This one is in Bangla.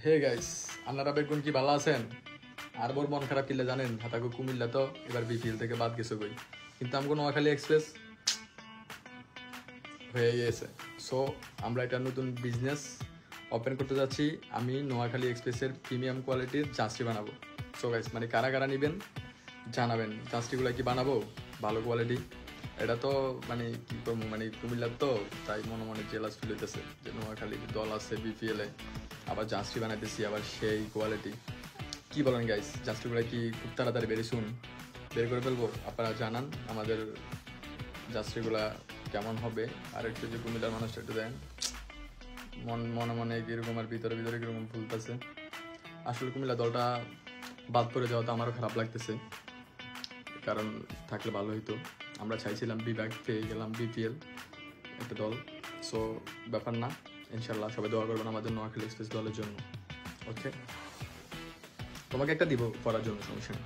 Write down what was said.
হে গাইস, আপনারা বেগুন কি ভালো আছেন? আর বোর মন খারাপ কিলে জানেন, হাতাকু কুমিল্লা তো এবার বিপিএল থেকে বাদ গেছে কই, কিন্তু আমগো নোয়াখালী এক্সপ্রেস হয়ে গিয়েছে। সো আমরা একটা নতুন বিজনেস ওপেন করতে যাচ্ছি। আমি নোয়াখালী এক্সপ্রেসের প্রিমিয়াম কোয়ালিটির জার্সি বানাবো। সো গাইস, মানে কারা কারা নেবেন জানাবেন। জার্সিগুলো কি বানাবো ভালো কোয়ালিটি, এটা তো মানে কি করবো, মানে কুমিল্লার তো তাই মনে মনে জেলাস ফিল হইতেছে যে নোয়াখালী দল আছে বিপিএলে, আবার জার্সি বানাইতেছি আবার সেই কোয়ালিটি। কি বলেন গাইস, জার্সিগুলো কি খুব তাড়াতাড়ি বের করে ফেলবো? আপনারা জানান আমাদের জার্সিগুলা কেমন হবে। আর একটু যে কুমিল্লার মানুষটা একটু দেন মনে মনে কিরকম আর ভিতরে ভিতরে কিরকম ফুলতেছে। আসলে কুমিল্লা দলটা বাদ পড়ে যাওয়াতে আমারও খারাপ লাগতেছে, কারণ থাকলে ভালো হইতো। আমরা চাইছিলাম বিভাগ, পেয়ে গেলাম বিপিএল একটা দল। সো ব্যাপার না, ইনশাল্লাহ সবাই দোয়া করবেন আমাদের নোয়াখালী এক্সপ্রেস দলের জন্য। ওকে, তোমাকে একটা দিব পড়ার জন্য, সমস্যা নেই।